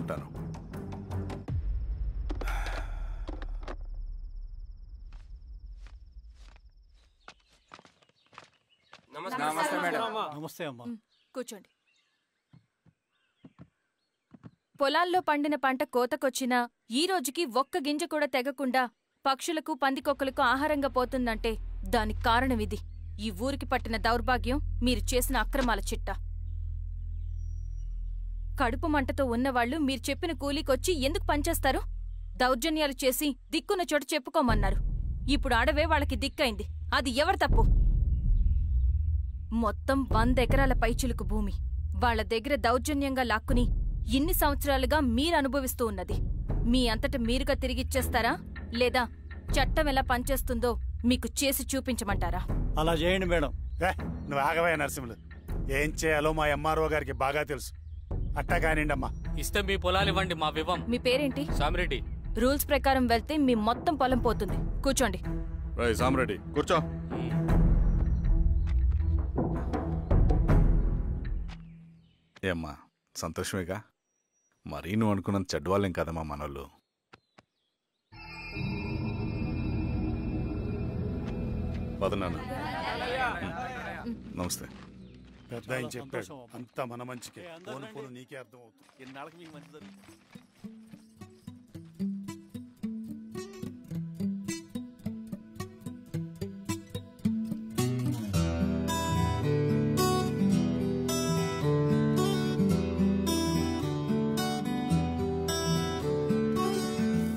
ఉంటాను. నమస్తే మేడం. నమస్తే అమ్మా. కూర్చోండి. పొలాల్లో పండిన పంట కోతకొచ్చినా ఈ రోజుకి ఒక్క గింజ కూడా తెగకుండా పక్షులకు పందికొక్కలకు ఆహారంగా పోతుందంటే దానికి కారణమిది. ఈ ఊరికి పట్టిన దౌర్భాగ్యం మీరు చేసిన అక్రమాల చిట్టా. కడుపు మంటతో ఉన్నవాళ్లు మీరు చెప్పిన కూలీకొచ్చి ఎందుకు పనిచేస్తారు? దౌర్జన్యాలు చేసి దిక్కున్న చోట చెప్పుకోమన్నారు. ఇప్పుడు అడవే వాళ్ళకి దిక్కైంది. అది ఎవరి తప్పు? మొత్తం 100 ఎకరాల పైచిలుకు భూమి వాళ్ల దగ్గర దౌర్జన్యంగా లాక్కుని ఇన్ని సంవత్సరాలుగా మీరనుభవిస్తూ ఉన్నది. మీ అంతట మీరుగా తిరిగిచ్చేస్తారా లేదా చట్టం ఎలా పనిచేస్తుందో మీకు చేసి చూపించమంటారా? అలా చేయండి మేడం. నువ్వు ఆగవయ్య నరసింహులు. ఏం చేయాలో మా ఎంఆర్ఓ గారికి బాగా తెలుసు. అట్టా కానిండమ్మా. ఇస్తే మీ పొలాలు ఇవ్వండి, మా వివం. మీ పేరేంటి? సామిరెడ్డి. రూల్స్ ప్రకారం వెళ్తే మీ మొత్తం పొలం పోతుంది. కూర్చోండి. సామిరెడ్డి కూర్చో. ఏమ్మా సంతోషమేగా? మరీ నువ్వు అనుకున్నంత చెడ్డవాళ్ళేం కదమ్మా మనోళ్ళు. పదనాన్న. నమస్తే. పెద్ద ఆయన చెప్పాడు అంతా మన మంచికే. పోను పోను నీకే అర్థం అవుతుంది. ఎన్నాళ్ళకి మీకు మంచి జరుగుతుంది.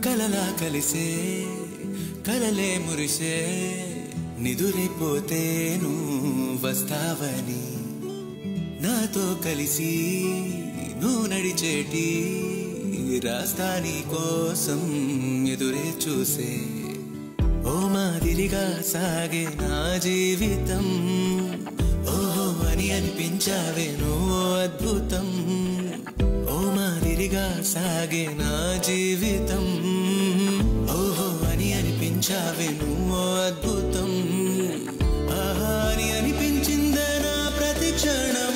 కలలా కలిసే కలలే మురిసే నిదురైపోతేను వస్తావని నాతో కలిసి నువ్వు నడిచేటి రాస్తాని కోసం ఎదురే చూసే ఓ మాదిరిగా సాగే నా జీవితం. ఓహో అని అనిపించావే నువ్వు అద్భుతం. ఓ మాదిరిగా సాగే నా జీవితం. ఓహో అని అనిపించావే నువ్వు అద్భుతం. ఆహా అని అనిపించిందే నా ప్రతి క్షణం.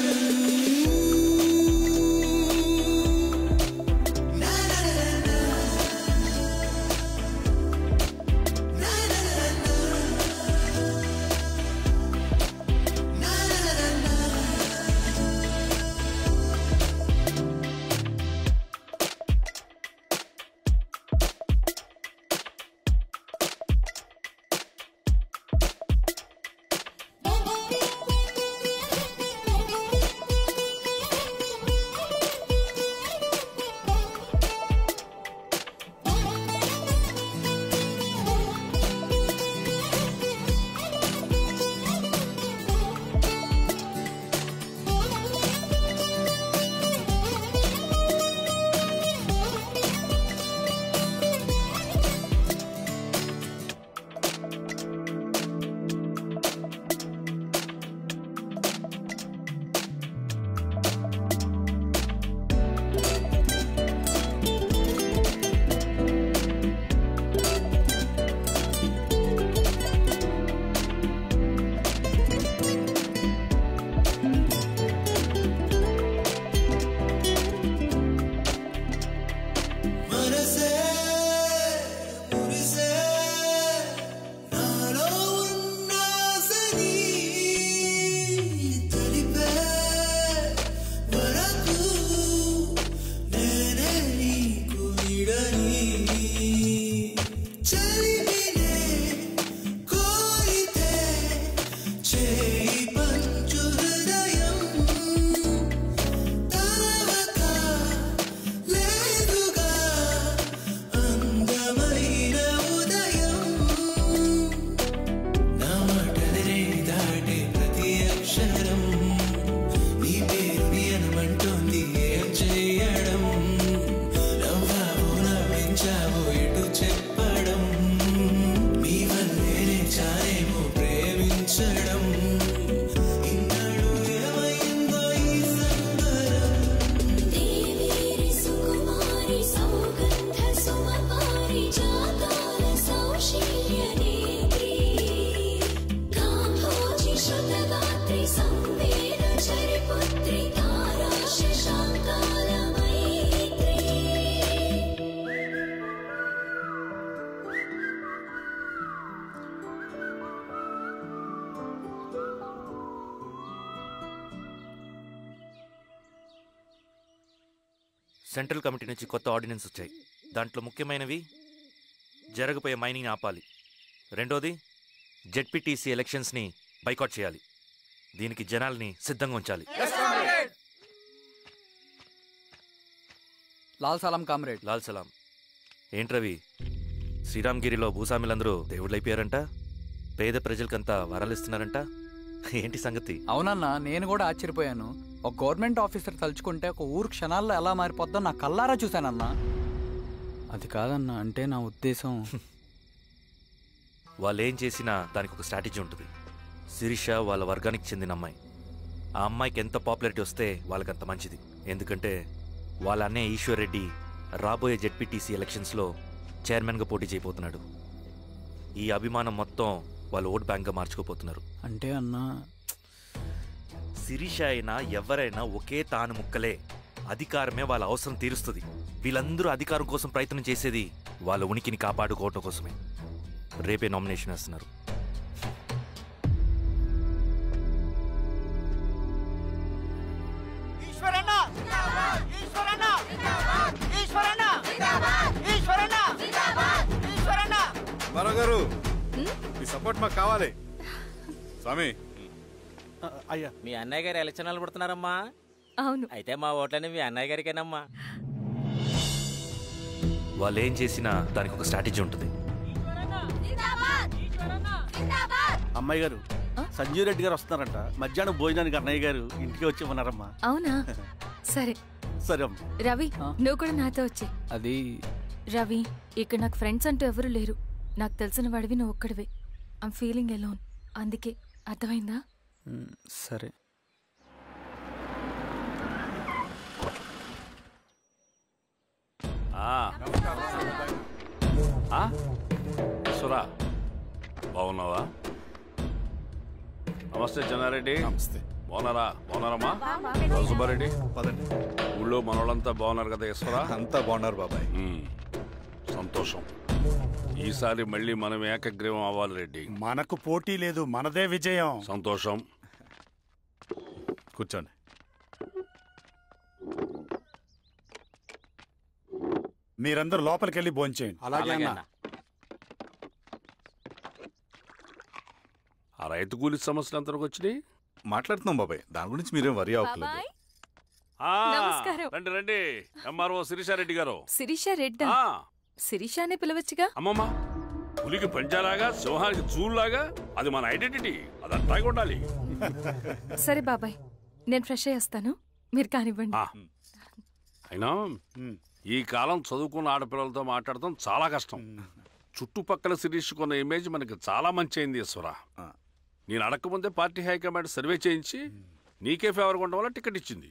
సెంట్రల్ కమిటీ నుంచి కొత్త ఆర్డినెన్స్ వచ్చాయి. దాంట్లో ముఖ్యమైనవి జరగబోయే మైనింగ్ని ఆపాలి, రెండోది జెడ్పీటీసీ ఎలక్షన్స్ని బైకాట్ చేయాలి, దీనికి జనాల్ని సిద్ధంగా ఉంచాలి. లాల్ సలాం కామ్రేడ్. లాల్ సలాం. ఏంట్రవి, శ్రీరామ్గిరిలో భూస్వాములందరూ దేవుళ్ళైపోయారంట, పేద ప్రజలకంతా వరాలు ఇస్తున్నారంట, ఏంటి సంగతి? అవునన్నా, నేను కూడా ఆశ్చర్యపోయాను. ఒక గవర్నమెంట్ ఆఫీసర్ తలుచుకుంటే ఒక ఊరు క్షణాల్లో ఎలా మారిపోద్దో నా కల్లారా చూశానన్నా. అది కాదన్నా, అంటే నా ఉద్దేశం వాళ్ళు ఏం చేసినా దానికి ఒక స్ట్రాటజీ ఉంటుంది. శిరీష వాళ్ళ వర్గానికి చెందిన అమ్మాయి. ఆ అమ్మాయికి ఎంత పాపులారిటీ వస్తే వాళ్ళకంత మంచిది. ఎందుకంటే వాళ్ళ అన్నయ్య ఈశ్వర్ రెడ్డి రాబోయే జెడ్పీటీసీ ఎలక్షన్స్లో చైర్మన్గా పోటీ చేయబోతున్నాడు. ఈ అభిమానం మొత్తం వాళ్ళు ఓట్ బ్యాంక్గా మార్చుకోపోతున్నారు. అంటే అన్నా, శిరీష అయినా ఎవరైనా ఒకే తాను ముక్కలే. అధికారమే వాళ్ళ అవసరం తీరుస్తుంది. వీళ్ళందరూ అధికారం కోసం ప్రయత్నం చేసేది వాళ్ళ ఉనికిని కాపాడుకోవటం కోసమే. రేపే నామినేషన్ వేస్తున్నారు. గారు మీ సపోర్ట్ మాకు కావాలి. స్వామి, అయ్యా, మీ అన్నయ్య గారు ఎలక్షన్ నిలబడుతున్నారమ్మా. అవును. అయితే మా ఓట్లని మీ అన్నయ్య గారికేనమ్మా. వాళ్ళు ఏం చేసినా దానికి ఒక స్ట్రాటజీ ఉంటుంది. అమ్మాయి గారు, సంజీవ్ రెడ్డి గారు వస్తున్నారంట. మధ్యాహ్నం భోజనానికి అన్నయ్య గారు ఇంటికి వచ్చి ఉన్నారమ్మా. అవునా? సరే సరే అమ్మా. రవి, నువ్వు కూడా నాతో వచ్చే. అది రవి, ఇక్కడ నాకు ఫ్రెండ్స్ అంటూ ఎవరు లేరు. నాకు తెలిసిన వాడివి నువ్వు ఒక్కడివే. I'm feeling alone. అందుకే, అర్థమైందా? సరే. సురా, బాగున్నావా? నమస్తే చెన్నారెడ్డి. నమస్తే. బాగున్నారమ్మా? సుబ్బారెడ్డి, పదండి. ఊళ్ళో మనోళ్ళంతా బాగున్నారు కదా ఈశ్వరా? అంతా బాగున్నారు బాబాయ్. సంతోషం. ఈసారి మళ్ళీ మనం ఏకగ్రీవం అవ్వాలి రెడ్డి. మనకు పోటీ లేదు, మనదే విజయం. సంతోషం. కూర్చోండి. మీరందరూ లోపలికెళ్ళి భోంచేయండి. అలాగే అన్న. ఆ రైతు కూలి సమస్యలు ఎంతవరకు వచ్చినాయి? మాట్లాడుతున్నాం బాబాయ్, దాని గురించి మీరేం వరి అవ్వట్లేదు. బాబాయ్, ఆ, నమస్కారం. రండి రండి. ఎంఆర్ఓ శిరీషారెడ్డి గారు. శిరీష రెడ్డా? ఆ, శిరీష అనే పిలవచ్చుగా. అమ్మమ్మ, పులికి పంచాలాగా సింహానికి చూలాగా అది మన ఐడెంటిటీ. అది అట్టాగే ఉండాలి. సరే బాబాయ్, నేను ఫ్రెష్ అయ్యి వస్తాను, మీరు కానివ్వండి. అయినా ఈ కాలం చదువుకున్న ఆడపిల్లలతో మాట్లాడటం చాలా కష్టం. చుట్టుపక్కల శిరీషకున్న ఇమేజ్ మనకి చాలా మంచి అయింది ఈశ్వరా. నేను అడగకముందే పార్టీ హైకమాండ్ సర్వే చేయించి నీకే ఫేవర్గా ఉండడం వల్ల టికెట్ ఇచ్చింది.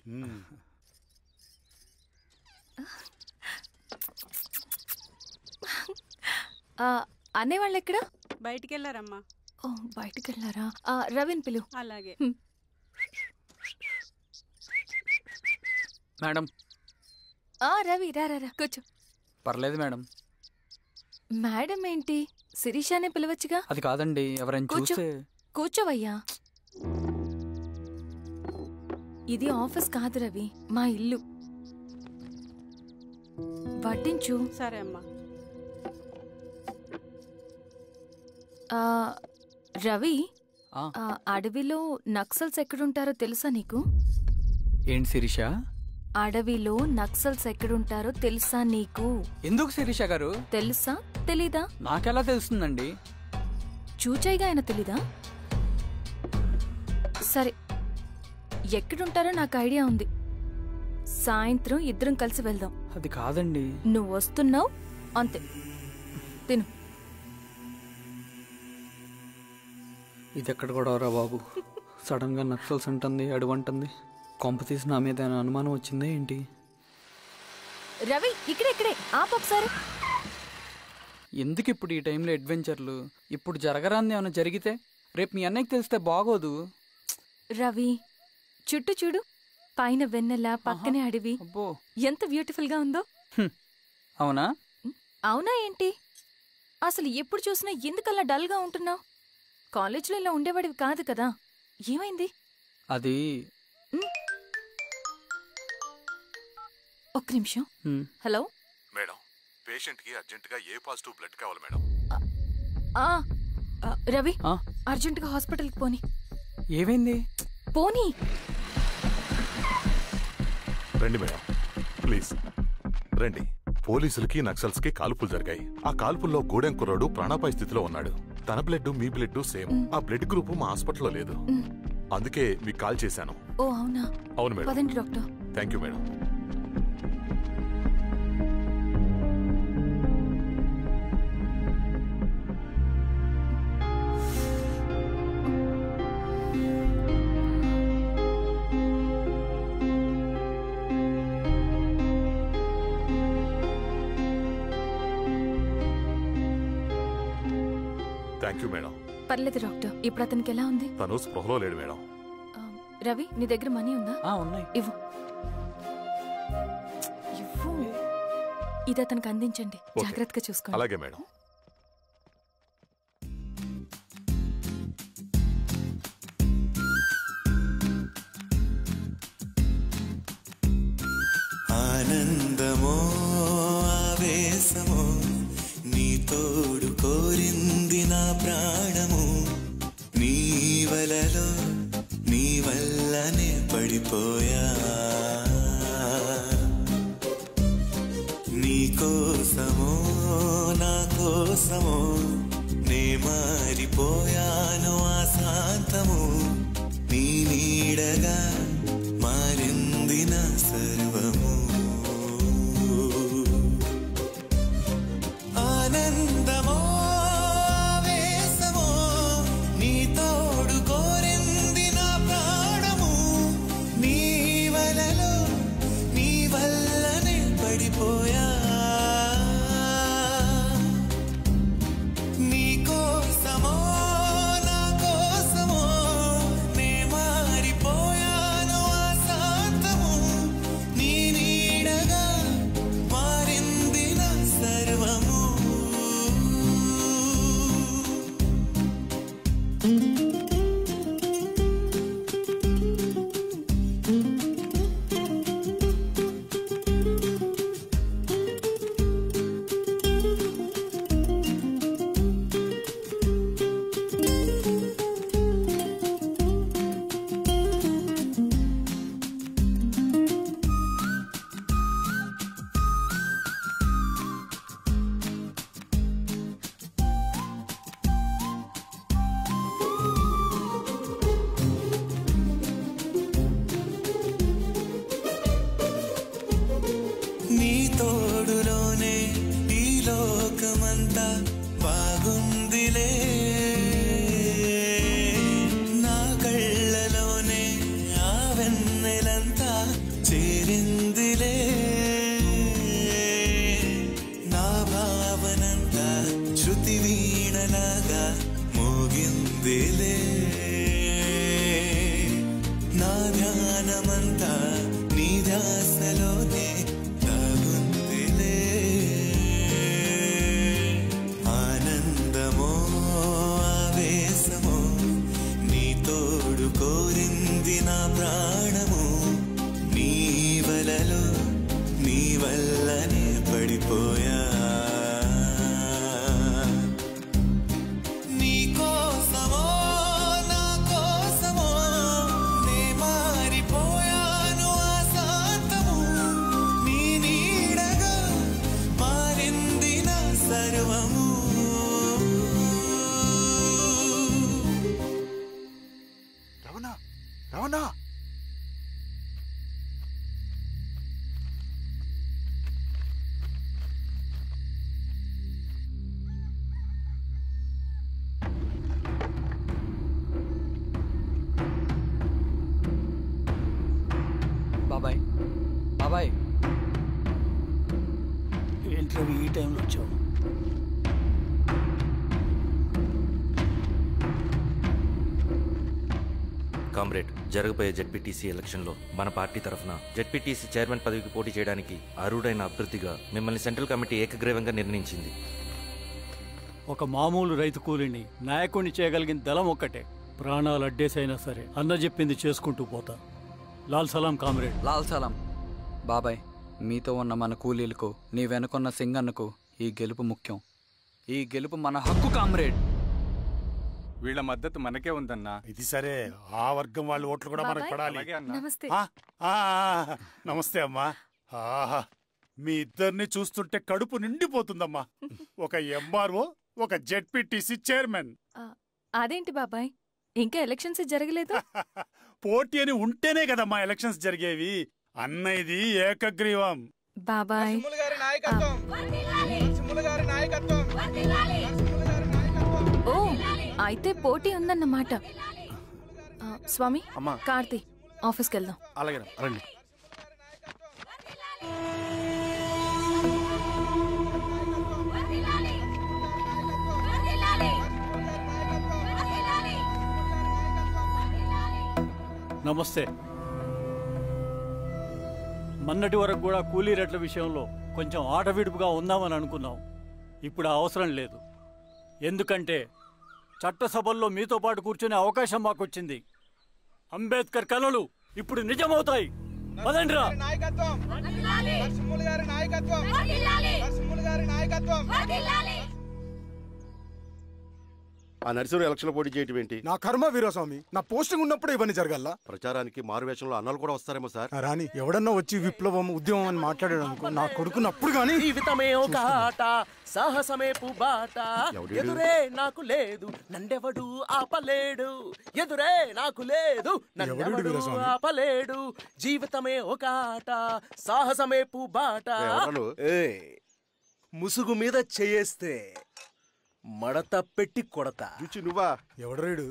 అనేవాళ్ళు ఎక్కడ? బయటికి వెళ్ళారమ్మా. ఓ, బయటికి వెళ్ళారా? రవిని పిలు. అలాగే. మేడం. రవి, రా రా, కూర్చో. పర్లేదు మేడం. మేడం ఏంటి? శిరీషానే పిలవచ్చుగా. అది కాదండి, ఎవరైనా చూస్తే. కూర్చోవయ్యా. ఇది ఆఫీస్ కాదు రవి, మా ఇల్లు. వడ్డించు. సరే అమ్మా. రవి, అడవిలో నక్సల్స్ ఎక్కడుంటారో తెలుసా నీకు? ఏంటి శిరీష? అడవిలో నక్సల్స్ ఎక్కడుంటారో తెలుసా నీకు? ఎందుకు శిరీష గారు? తెలుసా తెలీదా? నాకెలా తెలుస్తుందండి? చూచాయిగా ఆయన తెలీదా? సరే, ఎక్కడుంటారో నాకు ఐడియా ఉంది. సాయంత్రం ఇద్దరం కలిసి వెళ్దాం. అది కాదండి. నువ్వు వస్తున్నావు అంతే, తిను. ఇదెక్కడ కూడా రా బాబు. సడన్ గా నక్సల్స్ అంటుంది, అడువంటుంది. కొంప తీసి నా మీద అనుమానం వచ్చిందే ఏంటి? రవి, ఇక్కడే ఆపొకసారి. ఎందుకు ఇప్పుడు ఈ టైంలో అడ్వెంచర్లు? ఇప్పుడు జరగరాంది ఏమైనా జరిగితే రేపు మీ అన్నయ్యకి తెలిస్తే బాగోదు. రవి, చుట్టూ చూడు. పైన వెన్నెల, పక్కనే అడవి. ఎంత బ్యూటిఫుల్ గా ఉందో. అవునా? అవునా ఏంటి? అసలు ఎప్పుడు చూసినా ఎందుకల్లా డల్ గా ఉంటున్నావు? కాలేజీలో ఇలా ఉండేవాడివి కాదు కదా, ఏమైంది? అది ఒక్క నిమిషం. హలో మేడం, పేషెంట్ కి అర్జెంట్ గా ఏ పాజిటివ్ బ్లడ్ కావాలి మేడం. రవి, అర్జెంట్ గా హాస్పిటల్ కి పోని. ఏమైంది? పోనీ. రండి మేడం, ప్లీజ్ రండి. పోలీసులకి నక్సల్స్ కి కాల్పులు జరిగాయి. ఆ కాల్పుల్లో గూడెం కుర్రాడు ప్రాణాపాయ స్థితిలో ఉన్నాడు. తన బ్లడ్ మీ బ్లడ్ సేమ్. ఆ బ్లడ్ గ్రూప్ మా హాస్పిటల్లో లేదు, అందుకే మీకు కాల్ చేశాను. ఓ అవునా? అవును మేడం. పదండి doctor. Thank you madam. Thank you madam. పర్లేదు డాక్టర్. ఇప్పుడు అతనికి ఎలా ఉంది? తను స్పృహలో లేడు మేడం. రవి, నీ దగ్గర మనీ ఉందా? ఉన్నాయి. ఇవ్వు. ఇది అతనికి అందించండి. జాగ్రత్తగా చూసుకోండి. అలాగే మేడం. ఆనందమో ఆవేశమో నీ తోడు కోరింది నా ప్రాణము. నీ వలలో నీ వల్లనే పడిపోయా. నీ కోసమో నా కోసమో నే మారిపోయాను ఆశాంతము. నీ నీడగా మారింది నా సర్వము. ఆనందమో ఆవేశమో నీ తోడు కోరింది నా ప్రాణము. నీ వలలో నీ వల్లనే పడిపోయా. నీ కోసమో నా కోసమో నే మారిపోయాను ఆశాంతము. నీ నీడగా మారింది నా సర్వము. నీ తోడులోనే ఈ లోకమంతా బాగుందిలే. నా కళ్ళలోనే ఆ వెన్నెలంతా చేరిందిలే. నా భావనంతా శృతి వీణలాగా మోగిందిలే. నా ధ్యానమంతా నీ ధ్యాసలోనే దాగుందిలే. ఆనందమో ఆవేశమో నీ తోడు కోరింది నా ప్రాణము. నీ వలలో నీ వల్లనే పడిపోయా. నీ కోసమో నా కోసమో నే మారిపోయాను ఆశాంతము. నీ నీడగా మారింది నా సర్వము. రవణ, రవణ, బాబాయ్, బాబాయ్. ఏంటి ఈ టైంలో వచ్చావు? కామ్రేడ్, జరగబోయే జెడ్పీటీసీ ఎలక్షన్లో మన పార్టీ తరఫున జెడ్పీటీసీ చైర్మన్ పదవికి పోటీ చేయడానికి అర్హుడైన అభ్యర్థిగా మిమ్మల్ని సెంట్రల్ కమిటీ ఏకగ్రీవంగా నిర్ణయించింది. ఒక మామూలు రైతు కూలిని నాయకుడిని చేయగలిగిన దళం ఒక్కటే. ప్రాణాలు అడ్డేసైనా సరే అన్న చెప్పింది చేసుకుంటూ పోతా. లాల్ సలాం కామ్రేడ్. లాల్ సలాం. బాబాయ్, మీతో ఉన్న మన కూలీలకు నీ వెనుకున్న సింగన్నకు ఈ గెలుపు ముఖ్యం. ఈ గెలుపు మన హక్కు కామ్రేడ్. వీళ్ళ మద్దతు మనకే ఉందన్నా. ఇది సరే, ఆ వర్గం వాళ్ళ ఓట్లు కూడా మనకు పడాలి. నమస్తే. నమస్తే అమ్మా. ఆహా, మీ ఇద్దరిని చూస్తుంటే కడుపు నిండిపోతుందమ్మా. ఒక ఎంఆర్ఓ, ఒక జెడ్పీటీసీ చైర్మన్. అదేంటి బాబాయ్, ఇంకా ఎలక్షన్స్ జరగలేదు? పోటీ అని ఉంటేనే కదమ్మా ఎలక్షన్స్ జరిగేవి. అన్నయ్యది ఏకగ్రీవం. బాబాయ్ ఓ, అయితే పోటీ ఉందన్నమాట. స్వామి, కార్తీ, ఆఫీస్కి వెళ్దాం. అలాగే రండి. నమస్తే. మొన్నటి వరకు కూడా కూలీ రేట్ల విషయంలో కొంచెం ఆట విడుపుగా ఉందామని అనుకున్నాం. ఇప్పుడు అవసరం లేదు. ఎందుకంటే చట్టసభల్లో మీతో పాటు కూర్చునే అవకాశం మాకు వచ్చింది. అంబేద్కర్ కలలు ఇప్పుడు నిజమవుతాయి. పదండ్రా. ఆ నరసింహ ఎలక్షన్ పోటీ చేయటం ఏంటి? నా కర్మ వీరస్వామి, నా పోస్టింగ్ ఉన్నప్పుడు ఇవన్నీ జరగాల. ప్రచారానికి మారువేషంలో అన్నలు కూడా వస్తారేమో సార్. రాని ఎవడన్నా వచ్చి విప్లవం ఉద్యమం అని మాట్లాడాడు అనుకో, నా కొడుకున్నప్పుడు గానీ జీవితమే ఒక ఆట, సాహసమే పుబాట, ఎదురే నాకు లేదు నన్నెవడు ఆపలేడు, ఎదురే నాకు లేదు నన్నెవడు ఆపలేడు, జీవితమే ఒక ఆట, సాహసమే పుబాట. ముసుగు మీద చేయేస్తే మడత పెట్టి కొడతా. నువ్వా? ఎవడరేడు?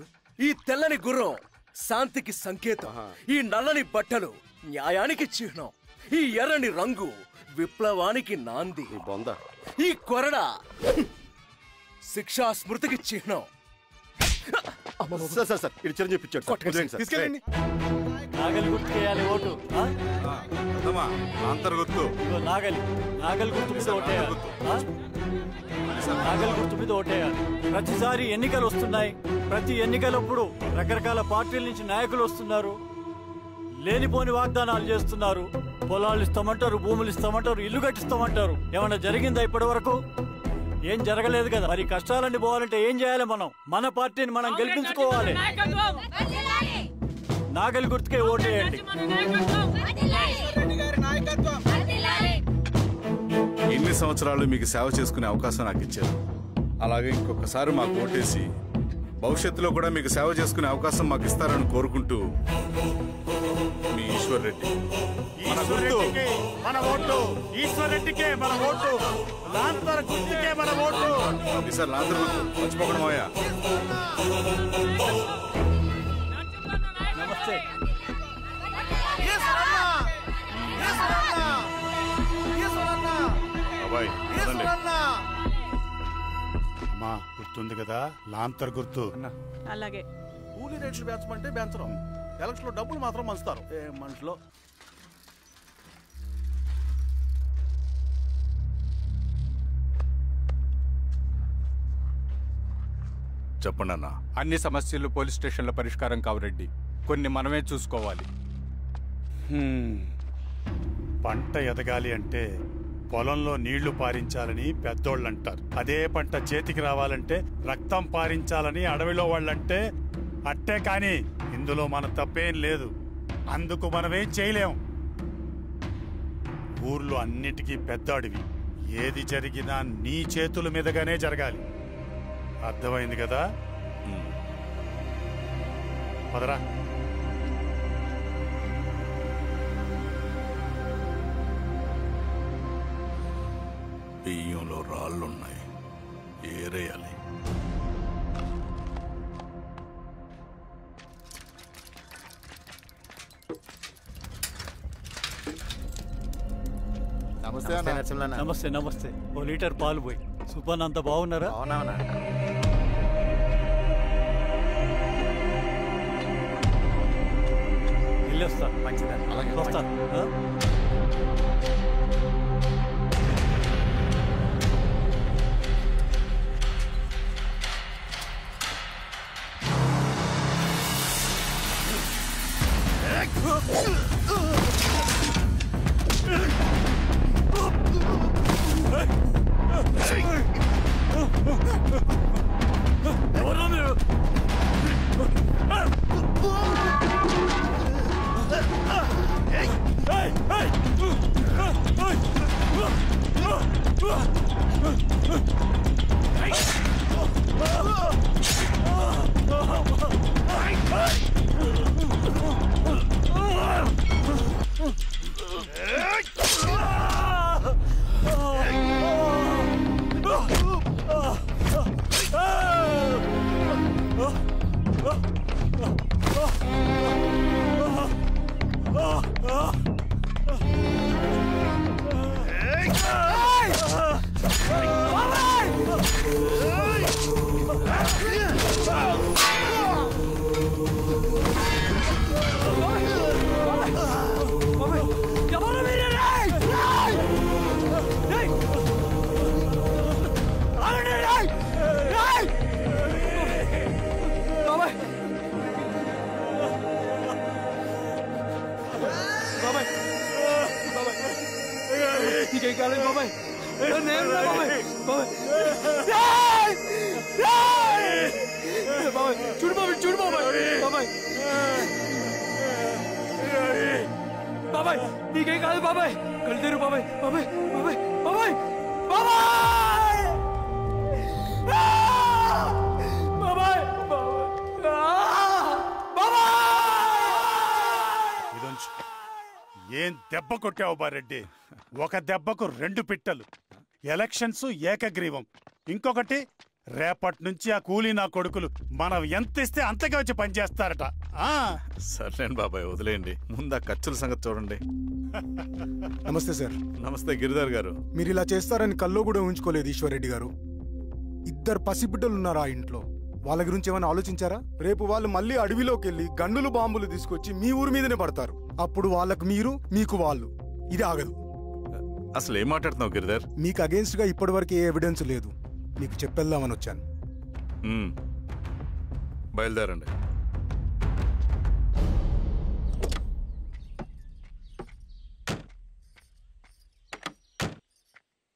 ఈ తెల్లని గుర్రం శాంతికి సంకేతం, ఈ నల్లని బట్టలు న్యాయానికి చిహ్నం, ఈ ఎర్రని రంగు విప్లవానికి నాంది, ఈ కొరడ శిక్షా స్మృతికి చిహ్నం. చిరంజీవి పిచ్చాడు. నాగలి గుర్తుకేయాలి ఓటు. నాగలి గుర్తు మీద ఓటేయాలి. నాగలి గుర్తు మీద ఓటేయాలి. ప్రతిసారి ఎన్నికలు వస్తున్నాయి. ప్రతి ఎన్నికలప్పుడు రకరకాల పార్టీల నుంచి నాయకులు వస్తున్నారు. లేనిపోని వాగ్దానాలు చేస్తున్నారు. పొలాలు ఇస్తామంటారు, భూములు ఇస్తామంటారు, ఇల్లు కట్టిస్తామంటారు. ఏమన్నా జరిగిందా ఇప్పటి వరకు? ఏం జరగలేదు కదా. మరి కష్టాలన్నీ పోవాలంటే ఏం చేయాలి? మనం మన పార్టీని మనం గెలిపించుకోవాలి. నాగలి గుర్తుకే ఓటేయండి. ఇన్ని సంవత్సరాలు మీకు సేవ చేసుకునే అవకాశం నాకు ఇచ్చారు. అలాగే ఇంకొకసారి మాకు ఓటేసి భవిష్యత్తులో కూడా మీకు సేవ చేసుకునే అవకాశం మాకు ఇస్తారని కోరుకుంటూ, మీ ఈశ్వర్ రెడ్డి. మన ఓటు ఈశ్వర్ రెడ్డికే, మన ఓటు లాంతర్ గుర్తుకే, మన ఓటు. సార్ లాంతర్ గుర్తు మర్చిపోకడం అయ్యా. నమస్తే. అమ్మా, గుర్తుంది కదా లాంతర్ గుర్తు. అలాగే. కూలీ రేట్లు పెంచమంటే పెంచడం, ఎలక్షన్ లో డబ్బులు మాత్రం మంచుతారు. ఏ మనుషులో. చెప్పండి అన్న. అన్ని సమస్యలు పోలీస్ స్టేషన్లో పరిష్కారం కావు రెడ్డి. కొన్ని మనమే చూసుకోవాలి. పంట ఎదగాలి అంటే పొలంలో నీళ్లు పారించాలని పెద్దోళ్ళు అంటారు. అదే పంట చేతికి రావాలంటే రక్తం పారించాలని అడవిలో వాళ్ళంటే అట్టే. కానీ ఇందులో మన తప్పేం లేదు. అందుకు మనమేం చేయలేం. ఊర్లో అన్నిటికీ పెద్ద అడవి. ఏది జరిగినా నీ చేతుల మీదగానే జరగాలి. అర్థమైంది కదా? పదరా. బియ్యంలో రాళ్ళున్నాయి, ఏరేయాలి. నమస్తే. నమస్తే. ఓ లీటర్ పాలు పోయి. సుపన్ అంత బాగున్నారా? వెళ్ళొస్తా. వస్తాను. ఏం దెబ్బ కొట్టావు బారెడ్డి? ఒక దెబ్బకు 2 పిట్టలు. ఎలక్షన్స్ ఏకగ్రీవం. ఇంకొకటి, రేపటి నుంచి ఆ కూలీ నా కొడుకులు మనం ఎంత ఇస్తే అంతగా వచ్చి పనిచేస్తారట. సర్లేండి బాబాయ్, వదిలేయండి. ముందు ఆ ఖర్చుల సంగతి చూడండి. నమస్తే సార్. నమస్తే గిరిధర్ గారు. మీరు ఇలా చేస్తారని కల్లో కూడా ఉంచుకోలేదు ఈశ్వర్రెడ్డి గారు. 2 పసిబిడ్డలు ఉన్నారు ఆ ఇంట్లో. వాళ్ళ గురించి ఏమైనా ఆలోచించారా? రేపు వాళ్ళు మళ్ళీ అడవిలోకి వెళ్ళి గన్నులు బాంబులు తీసుకొచ్చి మీ ఊరి మీదనే పడతారు. అప్పుడు వాళ్ళకు మీరు, మీకు వాళ్ళు. ఇది ఆగదు. అసలు ఏం మాట్లాడుతున్నావు గిరిధర్? మీకు అగేన్స్ట్ గా ఇప్పటివరకు ఏ ఎవిడెన్స్ లేదు. మీకు చెప్పేద్దామని వచ్చాను. బయలుదేరండి.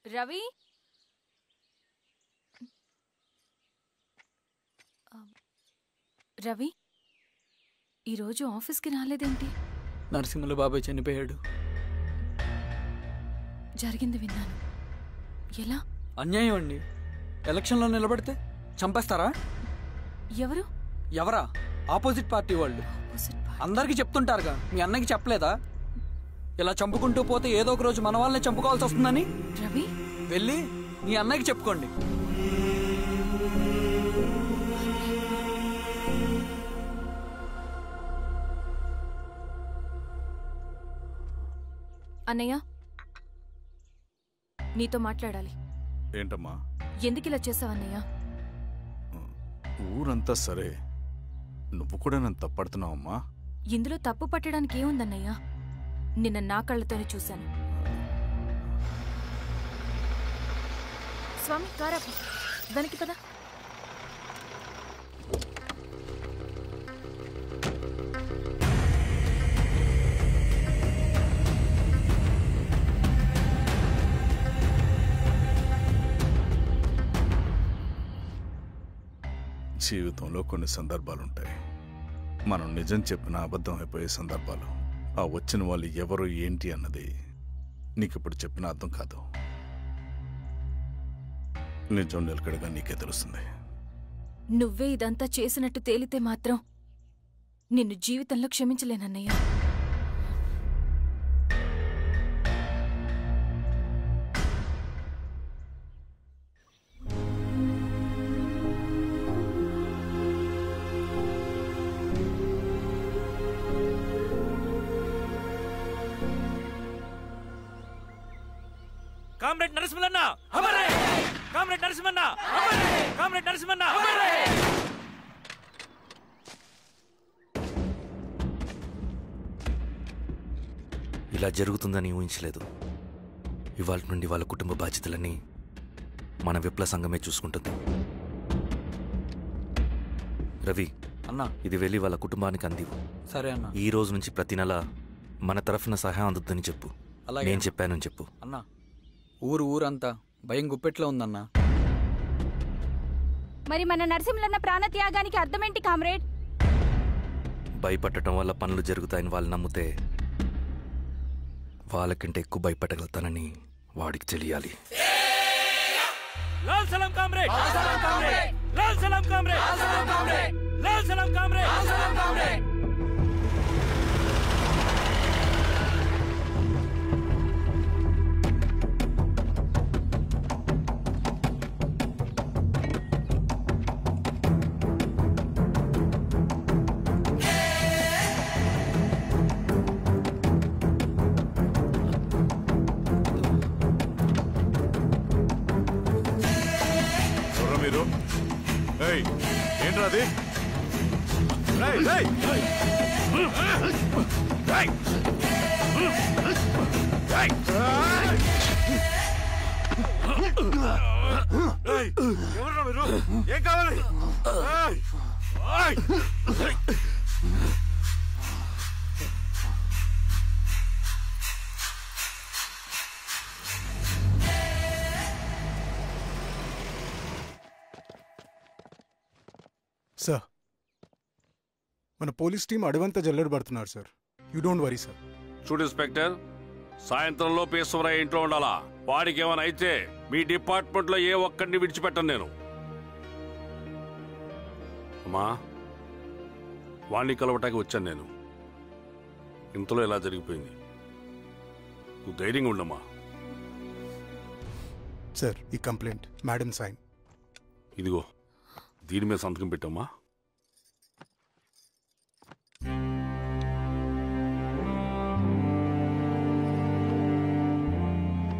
రవి, రవి ఈరోజు ఆఫీస్కి రాలేదేంటి? నరసింహుల బాబాయ్ చనిపోయాడు. జరిగింది విన్నాను. ఎలా? అన్యాయం అండి. ఎలక్షన్లో నిలబడితే చంపేస్తారా? ఎవరు? ఎవరా? ఆపోజిట్ పార్టీ వాళ్ళు. అందరికీ చెప్తుంటారుగా, మీ అన్నకి చెప్పలేదా? ఇలా చంపుకుంటూ పోతే ఏదో ఒక రోజు మన వాళ్ళని చంపుకోవాల్సి వస్తుందని. రవి, వెళ్ళి మీ అన్నకి చెప్పుకోండి. అన్నయ్య, నీతో మాట్లాడాలి. ఏంటమ్మా? ఎందుకు ఇలా చేసావన్నయ్య? ఊరంతా సరే, నువ్వు కూడా నన్ను తప్పడుతున్నావమ్మా. ఇందులో తప్పు పట్టడానికి ఏముందన్నయ్య? నిన్న నా కళ్ళతోనే చూశాను. స్వామి, కారాపు దానికి పద. జీవితంలో కొన్ని సందర్భాలుంటాయి. మనం నిజం చెప్పిన అబద్ధం అయిపోయే సందర్భాలు. ఆ వచ్చిన వాళ్ళు ఎవరు ఏంటి అన్నది నీకిప్పుడు చెప్పిన అర్థం కాదు. నిజం నిలకడగా నీకే తెలుస్తుంది. నువ్వే ఇదంతా చేసినట్టు తేలితే మాత్రం నిన్ను జీవితంలో క్షమించలేనన్నయ్య. కామ్రేడ్ నరసింహన్న అమరే! కామ్రేడ్ నరసింహన్న అమరే! కామ్రేడ్ నరసింహన్న అమరే! ఇలా జరుగుతుందని ఊహించలేదు. ఇవాళ నుండి వాళ్ళ కుటుంబ బాధ్యతలన్నీ మన విప్లవ సంఘమే చూసుకుంటుంది. రవి అన్నా, ఇది వెళ్ళి వాళ్ళ కుటుంబానికి అందివు. సరే అన్నా. ఈ రోజు నుంచి ప్రతి నెల మన తరఫున సహాయం అందుద్దని చెప్పు. అలాగే. నేను చెప్పానని చెప్పు. అన్నా, ఊరంతా భయం గుప్పెట్లో ఉందన్నా. మరి మన నరసింహులన్న ప్రాణత్యాగానికి అర్థమేంటి కామ్రేడ్? భయపడటం వల్ల పనులు జరుగుతాయని వాళ్ళు నమ్మితే వాళ్ళకంటే ఎక్కువ భయపడగలుగుతానని వాడికి తెలియాలి. లాల్ సలాం కామ్రేడ్ లాల్ సలాం కామ్రేడ్ లాల్ సలాం కామ్రేడ్ లాల్ సలాం కామ్రేడ్ లాల్ సలాం కామ్రేడ్ లాల్ సలాం కామ్రేడ్ మీరు ఏంట్రా అది ఎవరు మీరు ఏం కావాలి సార్ మన పోలీస్ టీం అడవంతా జల్లెడ పడుతున్నారు sir. You don't worry sir. చూడు ఇన్స్పెక్టర్, సాయంత్రంలో ఈశ్వరయ్య ఇంట్లో ఉండాలా. వాడికి ఏమైనా అయితే మీ డిపార్ట్మెంట్ లో ఏ ఒక్కడిని విడిచిపెట్టను నేను. అమ్మా, వాణ్ణి కలవటానికి వచ్చాను నేను. ఇంతలో ఇలా జరిగిపోయింది. నువ్వు ధైర్యంగా ఉండమ్మా. సార్, ఈ కంప్లైంట్ మేడం సైన్. ఇదిగో, దీని మీద సంతకం పెట్టమ్మా.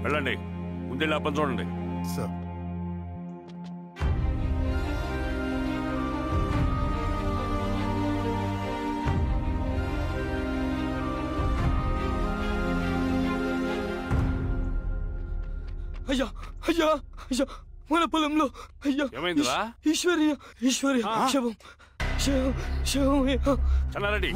వెళ్ళండి, ముందెళ్ళి అప్పని చూడండి. సార్. అయ్యా అయ్యా అయ్యా, మన పొలంలో అయ్యా. ఏమైందిరా? ఈశ్వర్య ఈశ్వర్య శవం శవం శవం. చల్లారెడ్డి,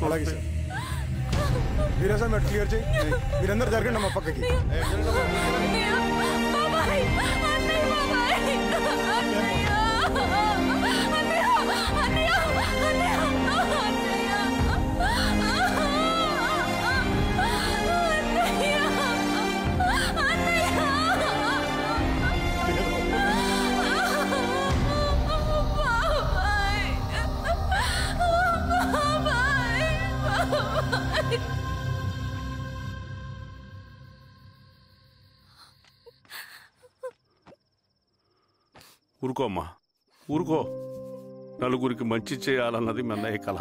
అలాగే సార్. వీరాజా మీరు క్లియర్ చేయి. మీరందరూ జరగండి అమ్మ పక్కకి. ఊరుకో అమ్మా, ఊరుకో. నలుగురికి మంచి చేయాలన్నది మీ అన్నయ్య కళ.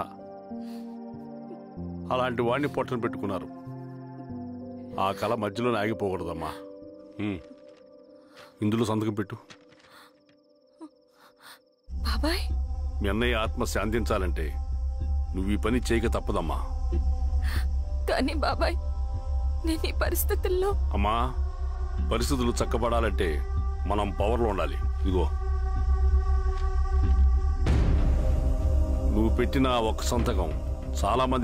అలాంటి వాడిని పొట్టన పెట్టుకున్నారు. ఆ కళ మధ్యలోనే ఆగిపోకూడదమ్మా. ఇందులో సంతకం పెట్టు. బాబాయ్, మీ అన్నయ్య ఆత్మ శాంతించాలంటే నువ్వు ఈ పని చేయక తప్పదమ్మా. కానీ బాబాయ్, నేను ఈ పరిస్థితుల్లో. అమ్మా, పరిస్థితులు చక్కబడాలంటే మనం పవర్లో ఉండాలి. ఇదిగో, నువ్వు పెట్టిన ఒక సంతకం చాలా మంది